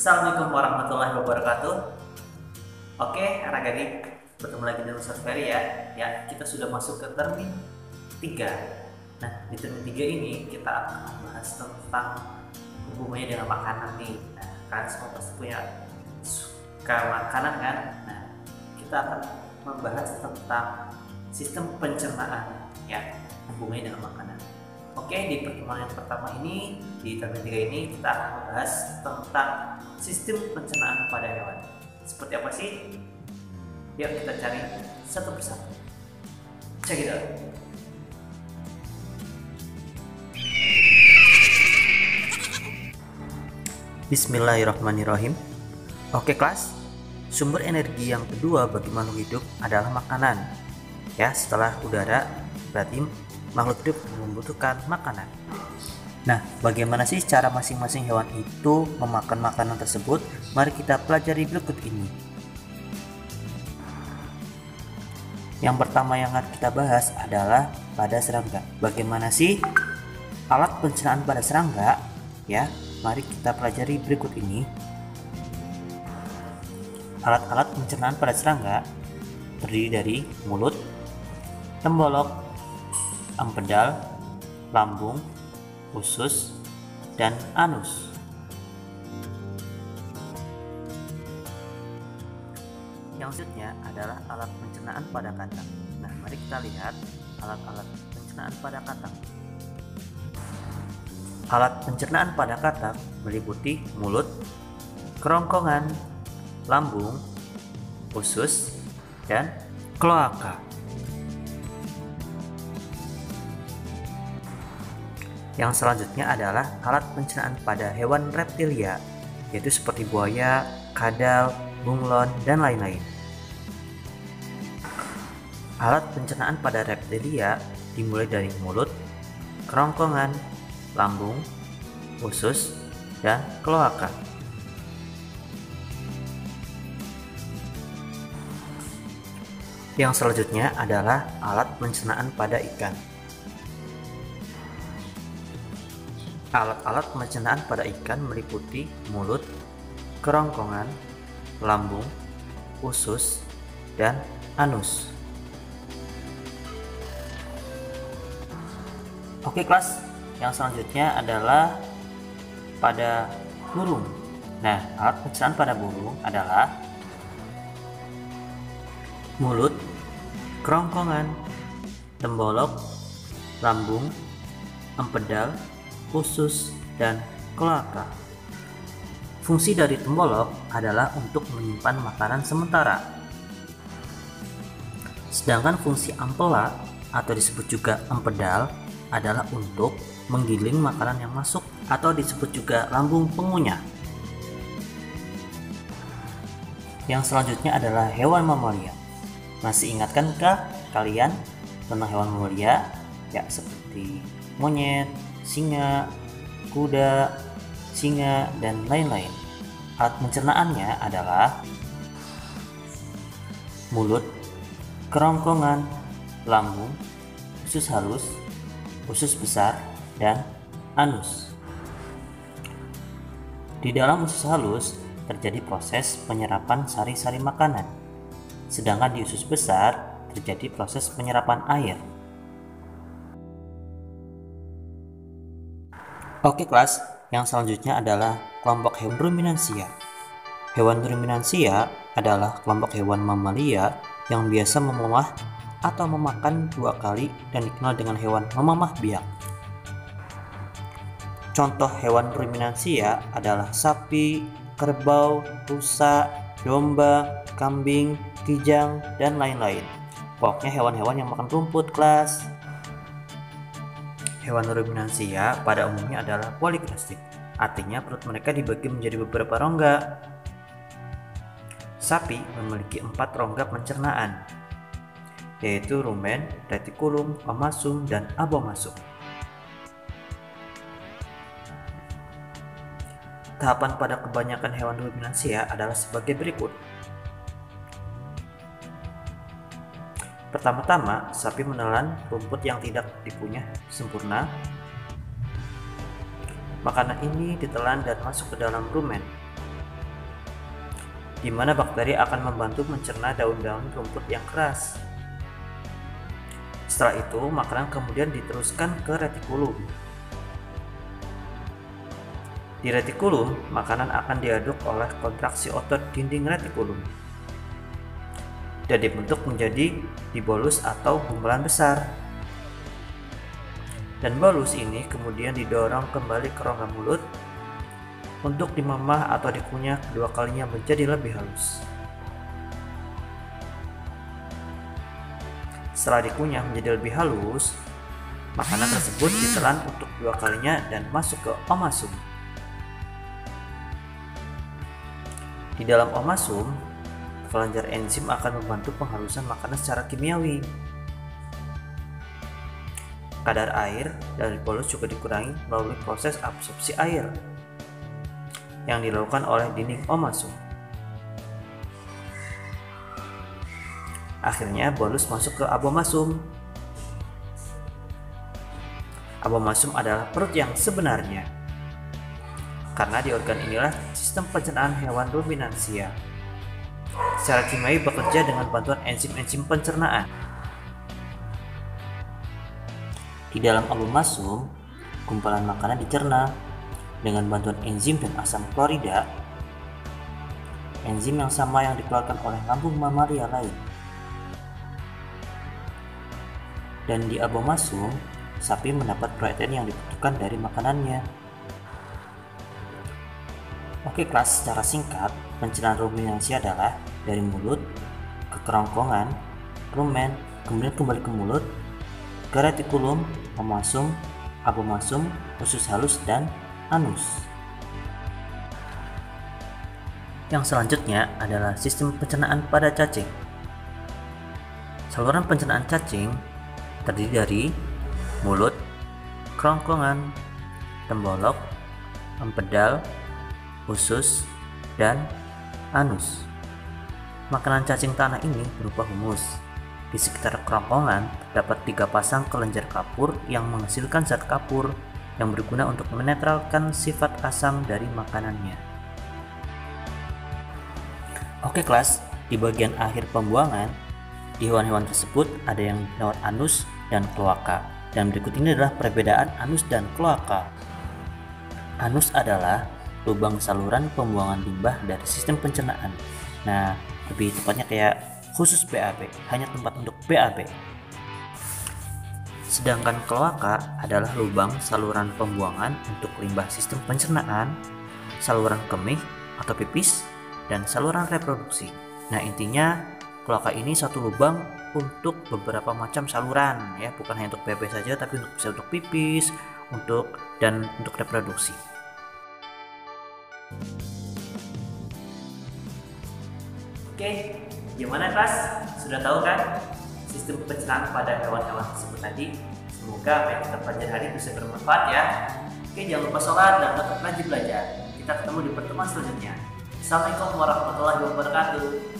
Assalamualaikum warahmatullahi wabarakatuh. Oke, anak-adik, bertemu lagi dengan Ustaz Ferry ya. Ya, kita sudah masuk ke termin 3. Nah, di termin 3 ini kita akan membahas tentang hubungannya dengan makanan nih. Nah, kalian semua pasti punya suka makanan kan? Nah, kita akan membahas tentang sistem pencernaan ya, hubungannya dengan makanan. Oke, di pertemuan yang pertama ini, di termin 3 ini kita akan membahas tentang sistem pencernaan pada hewan. Seperti apa sih? Yuk kita cari satu persatu. Check it out. Bismillahirrahmanirrahim. Oke kelas, sumber energi yang kedua bagi makhluk hidup adalah makanan. Ya, setelah udara berarti makhluk hidup membutuhkan makanan. Nah, bagaimana sih cara masing-masing hewan itu memakan makanan tersebut? Mari kita pelajari berikut ini. Yang pertama yang akan kita bahas adalah pada serangga. Bagaimana sih alat pencernaan pada serangga? Ya, mari kita pelajari berikut ini. Alat-alat pencernaan pada serangga terdiri dari mulut, tembolok, empedal, lambung, usus, dan anus. Yang selanjutnya adalah alat pencernaan pada kandang. Nah, mari kita lihat alat-alat pencernaan pada kandang. Alat pencernaan pada katak meliputi mulut, kerongkongan, lambung, usus, dan kloaka. Yang selanjutnya adalah alat pencernaan pada hewan reptilia, yaitu seperti buaya, kadal, bunglon, dan lain-lain. Alat pencernaan pada reptilia dimulai dari mulut, kerongkongan, lambung, usus, dan kloaka. Yang selanjutnya adalah alat pencernaan pada ikan. Alat-alat pencernaan pada ikan meliputi mulut, kerongkongan, lambung, usus, dan anus. Oke kelas, yang selanjutnya adalah pada burung. Nah, alat pencernaan pada burung adalah mulut, kerongkongan, tembolok, lambung, empedal, usus, dan kloaka. Fungsi dari tembolok adalah untuk menyimpan makanan sementara. Sedangkan fungsi ampela atau disebut juga empedal adalah untuk menggiling makanan yang masuk atau disebut juga lambung pengunyah. Yang selanjutnya adalah hewan mamalia. Masih ingatkankah kalian tentang hewan mamalia? Ya, seperti monyet, singa, kuda, singa, dan lain-lain. Alat pencernaannya adalah mulut, kerongkongan, lambung, usus halus, usus besar, dan anus. Di dalam usus halus terjadi proses penyerapan sari-sari makanan, sedangkan di usus besar terjadi proses penyerapan air. Oke kelas, yang selanjutnya adalah kelompok hewan ruminansia. Hewan ruminansia adalah kelompok hewan mamalia yang biasa memamah atau memakan 2 kali dan dikenal dengan hewan memamah biak. Contoh hewan ruminansia adalah sapi, kerbau, rusa, domba, kambing, kijang, dan lain-lain. Pokoknya hewan-hewan yang makan rumput kelas. Hewan ruminansia pada umumnya adalah poligastrik, artinya perut mereka dibagi menjadi beberapa rongga. Sapi memiliki 4 rongga pencernaan, yaitu rumen, retikulum, omasum, dan abomasum. Tahapan pada kebanyakan hewan ruminansia adalah sebagai berikut. Pertama-tama, sapi menelan rumput yang tidak dikunyah sempurna. Makanan ini ditelan dan masuk ke dalam rumen. di mana bakteri akan membantu mencerna daun-daun rumput yang keras. Setelah itu, makanan kemudian diteruskan ke retikulum. Di retikulum, makanan akan diaduk oleh kontraksi otot dinding retikulum dan dibentuk menjadi bolus atau gumpalan besar. Dan bolus ini kemudian didorong kembali ke rongga mulut untuk dimemah atau dikunyah kedua kalinya menjadi lebih halus. Setelah dikunyah menjadi lebih halus, makanan tersebut ditelan untuk kedua kalinya dan masuk ke omasum. Di dalam omasum, kelenjar enzim akan membantu penghalusan makanan secara kimiawi. Kadar air dari bolus juga dikurangi melalui proses absorpsi air yang dilakukan oleh dinding omasum. Akhirnya bolus masuk ke abomasum. Abomasum adalah perut yang sebenarnya, karena di organ inilah sistem pencernaan hewan ruminansia secara kimiawi bekerja dengan bantuan enzim-enzim pencernaan. Di dalam abomasum, gumpalan makanan dicerna dengan bantuan enzim dan asam klorida, enzim yang sama yang dikeluarkan oleh lambung mamalia lain. Dan di abomasum, sapi mendapat protein yang dibutuhkan dari makanannya. Oke kelas, secara singkat, pencernaan ruminansia adalah dari mulut ke kerongkongan, rumen, kemudian kembali ke mulut, ke retikulum, omasum, abomasum, usus halus, dan anus. Yang selanjutnya adalah sistem pencernaan pada cacing. Saluran pencernaan cacing terdiri dari mulut, kerongkongan, tembolok, empedal, usus, dan anus. Makanan cacing tanah ini berupa humus. Di sekitar kerongkongan terdapat 3 pasang kelenjar kapur yang menghasilkan zat kapur yang berguna untuk menetralkan sifat asam dari makanannya. Oke kelas, di bagian akhir pembuangan, di hewan-hewan tersebut ada yang lewat anus dan kloaka. Dan berikut ini adalah perbedaan anus dan kloaka. Anus adalah lubang saluran pembuangan limbah dari sistem pencernaan. Nah, lebih tepatnya kayak khusus BAB, hanya tempat untuk BAB. Sedangkan kloaka adalah lubang saluran pembuangan untuk limbah sistem pencernaan, saluran kemih atau pipis, dan saluran reproduksi. Nah, intinya kloaka ini satu lubang untuk beberapa macam saluran ya, bukan hanya untuk BAB saja tapi bisa untuk pipis, untuk reproduksi. Oke, gimana kelas? Sudah tahu kan sistem pencernaan pada hewan-hewan tersebut tadi? Semoga apa yang kita pelajari hari bisa bermanfaat ya. Oke, jangan lupa sholat dan tetap rajin belajar. Kita ketemu di pertemuan selanjutnya. Assalamualaikum warahmatullahi wabarakatuh.